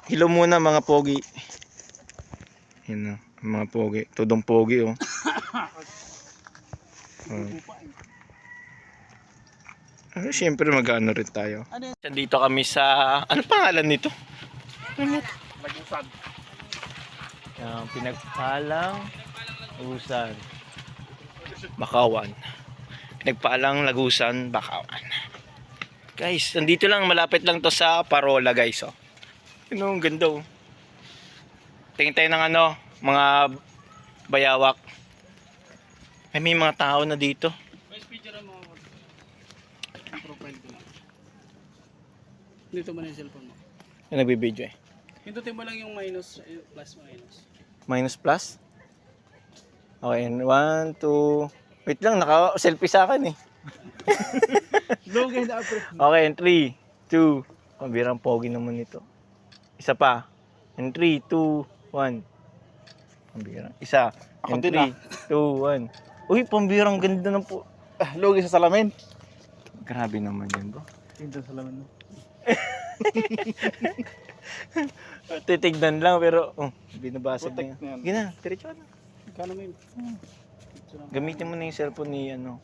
Hello muna mga pogi. Yan o, mga pogi. Tudong pogi oh. Siyempre mag-ano rin tayo. Dito kami sa... Ano pangalan nito? Lagusan. Pinagpalang Lagusan Bakawan. Pinagpalang Lagusan Bakawan. Guys, nandito lang, malapit lang to sa Parola guys oh. Yun oh, ang ganda oh. Tingin tayo ng ano, mga bayawak. Ay, may mga tao na dito. Profile ko. Dito mo na yung cellphone mo. Yung nagbibideo eh. Hintutin mo lang yung minus, plus minus. Minus plus? Okay, 1, 2... Wait lang, naka-selfie sa akin eh. Logay na apre. Okay, in 3, 2... Pambirang pogi naman ito. Isa pa. In 3, 2, 1. Pambirang. Isa. In 3, 2, 1. Uy, pambirang ganda ng po. Logay sa salamin. Grabe naman yan bro. Hinto sa salamin mo. Titignan lang pero binabasag na yan. Protect na yan. Sige na, diretso na. Kano mo yun? Gamitin mo na yung cellphone ni ano.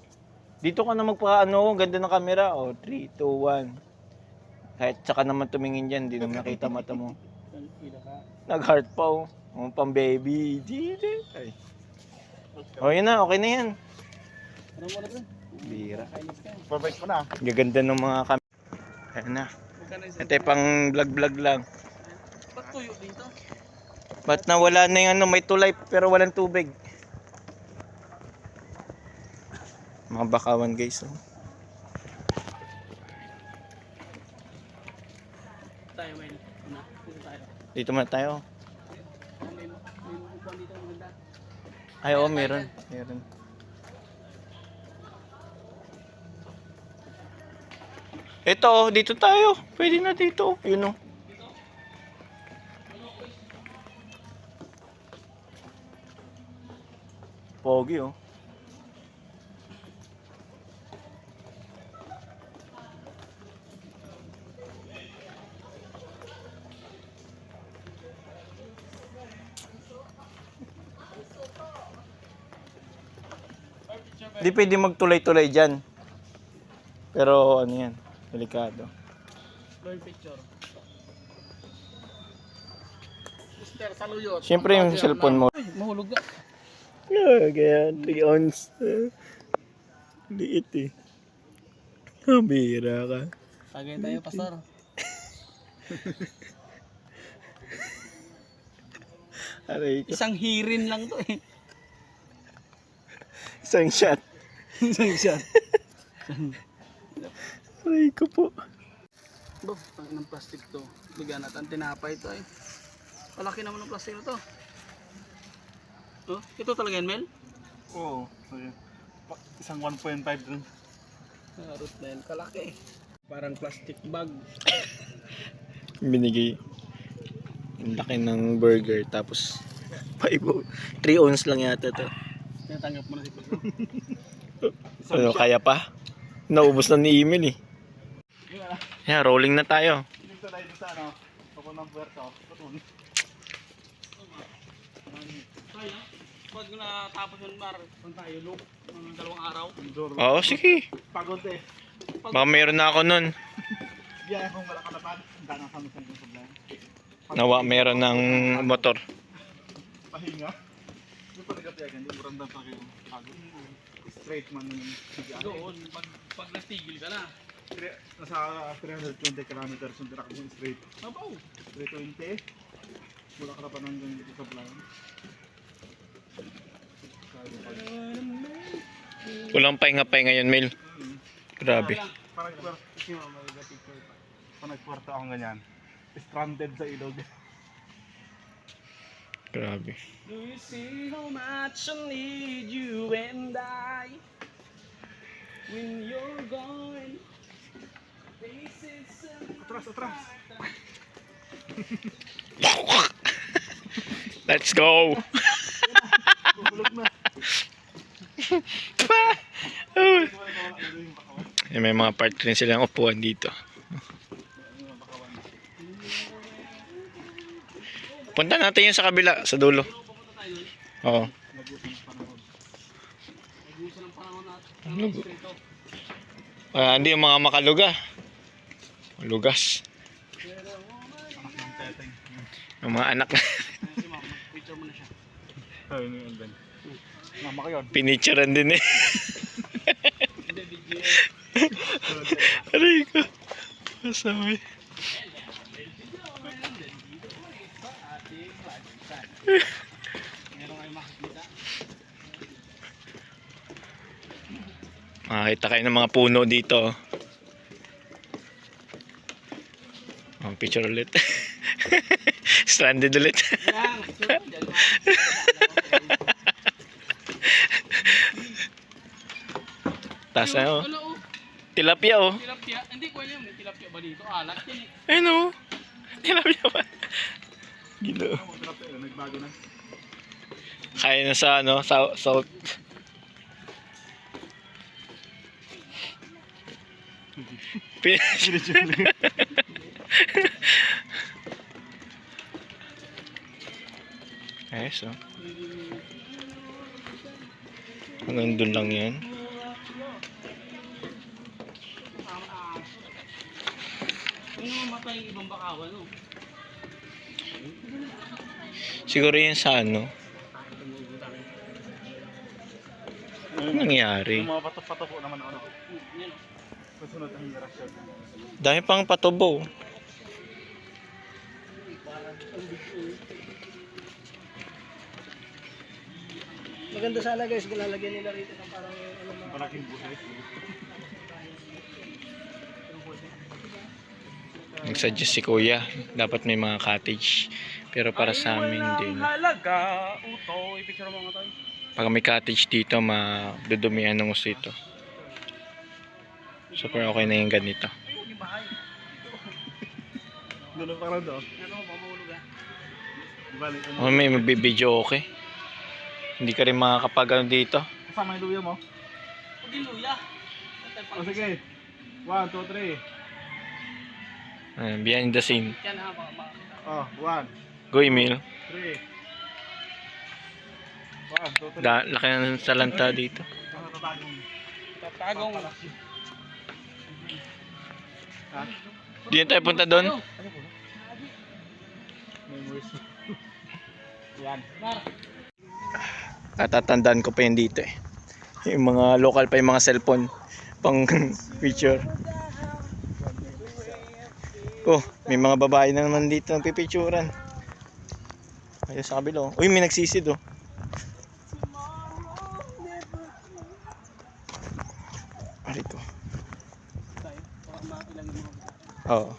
Dito ka na magpa-ano, ganda ng camera. 3, 2, 1. Kahit saka naman tumingin dyan, hindi naman nakita mata mo. Nag-heart pa oh. Pang baby. Ay. Yun na, okay na yan. Ano mo na bro? Bira. Perfect mo na. Gaganda ng mga camera. Ayan na. Ito yung pang vlog-vlog lang. Ba't tuyo dito? Ba't nawala na yung ano, may tulay pero walang tubig. Mga bakawan guys oh. Tayo man. Dito tayo. Dito muna tayo. May upuan dito maganda. Ay oo, meron. Meron. Ito oh, dito tayo. Pwede na dito. Yun oh. Pogi oh. Di pwede magtulay-tulay dyan. Pero ano yan, delikado. Blur picture. Mister, saluyot. Siyempre yung cellphone mo. Ay, mahulog na. Kaya 3 ounce. Liit eh. Bira ka. Tagay tayo, pastor. Aray ko. Isang hirin lang to eh. Isang shot. Isang shot. Aray ko po. Bo, ang ng plastic to. Bigyan natin tinapay to eh. Malaki naman ng plastic na to. Oh, ito talaga yan, Mel? Oo. Isang 1.5 dun. Root na yan, kalaki. Parang plastic bag. Binigay. Ang laki ng burger. Tapos 3 ounce lang yata to. Tinatanggap mo na si Pedro. Ano, kaya pa? Naubos na ni Emil eh. Yeah, rolling na tayo. Dito tayo sa ano. Kapag ng puwerto. Patun. Pag natapos yung bar, kung tayo loop, mga 2 araw. Oo, sige. Pagod eh. Baka mayroon na ako nun. Biyahe kong malakalapan. Danang sa mga yung problema. Nawa, mayroon ng motor. Pahinga. Hindi pa nagatiyagan. Hindi mo ramdam pa kayo. Pagod. Straight man yung biyahe. Doon, pag natigil ka na. Nasa 320 kilometers yung tirak mo straight. Mabaw. 320. Mula ka na pa hanggang dito sa plan. Walang pahinga-pahinga yun, Mel. Grabe. Pag nagpuerto akong ganyan. Stranded sa ilog. Grabe. Do you see how much I need you and I? When you're gone. Atras, atras. Let's go! Tulog na. May mga part rin silang upuan dito. Punta natin yun sa kabila, sa dulo. Pero pupunta tayo doon. Oo. Nag-uusap ng panahon. Nag-uusap ng panahon natin. Ano? Strito. Hindi yung mga makaluga. Lugas. Anak ng teteng. Yung mga anak na Ayun si mama. Picture mo na siya. Ayun yung Ben. Mama ko yun. pinicturean din eh. Hindi, video. Aray ko. Masama. Meron kayo makikita. Makakita kayo ng mga puno dito. Oh, picture ulit. Stranded ulit. Yan. Taas na oh. Wala oh. Tilapia oh. Tilapia. Hindi ko alam. May tilapia ba dito? Alat yan eh. Ayun oh. Tilapia ba? Gilo. Nagbago na. Kaya na sa ano, south. Ayos oh. Hanggang dun lang yan. Ano mamatay yung ibang bakawan no? Siguro yun sa ano. Ano nangyari? Yung mga pato-pato po naman ano. Yan oh. Kasunod ang hirasyon. Dami pang patubo. Maganda sana guys kung lalagyan nila rito ng parang ano mga Malaking buhay. Nagsuggest si kuya. Dapat may mga cottage. Pero para sa amin din. halaga. Uto, i-picture mo nga tayo. Pag may cottage dito, madudumihan ng mosquito. Super okay na yung ganito. Ay, huwag yung bahay. Doon ang parang daw. Ano mo, mamulog ah. Balik ano. Oh, may magbibideo okay. Hindi ka rin makakapag ano dito. Kasama yung luya mo? Huwag yung luya. O sige. 1, 2, 3. Behind the scene. Yan ha, makakita. Oh, 1, Go Emil. 3. 1, 2, 3. Laki ng salanta dito. Tatagong. Ha? Di na tayo punta doon. Ano po? Memories. Yan. Mar. Katatandaan ko pa yun dito eh. Yung mga local pa yung mga cellphone. Pang picture. Oh, may mga babae na naman dito nagpipicturan. Ayun sa kabila oh. Uy, may nagsisid oh. Arito. Tayo, baka makilang mo. Oo.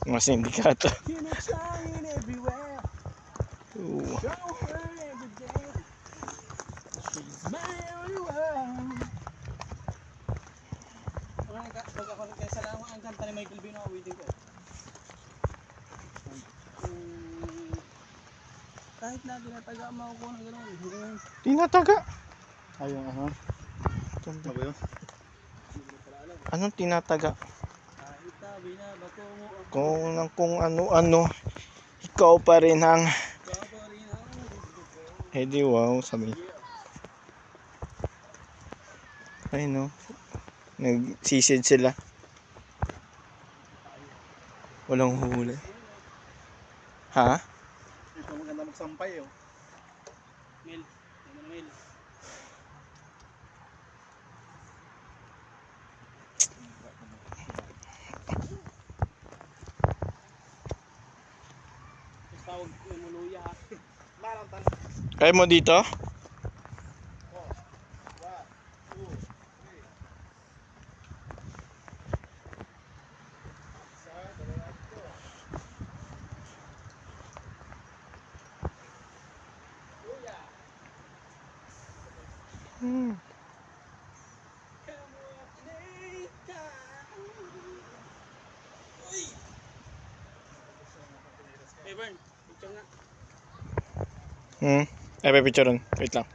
Mga sindikato. Oo. Pag ako nagkasalamat, ang kanta ni Michael Bino, awitin ko. Kahit na tinataga mo ako ng gano'n. Tinataga. Ayun, aha. Ano ba yun? Anong tinataga? Kahit na binabato mo ako. Kung ano-ano, ikaw pa rin ang Babarin ang gusto ko. eh di wow, sabi. Ay no. Nagsisid sila. Walang huli. Ha? Ito maganda magsampay oh. Mel. Ano Mel? Tawag mo luya ha. Marang tan. Kaya mo dito? Hmm. Hey Bern, picture nga. Ay, pipicturean. Wait lang.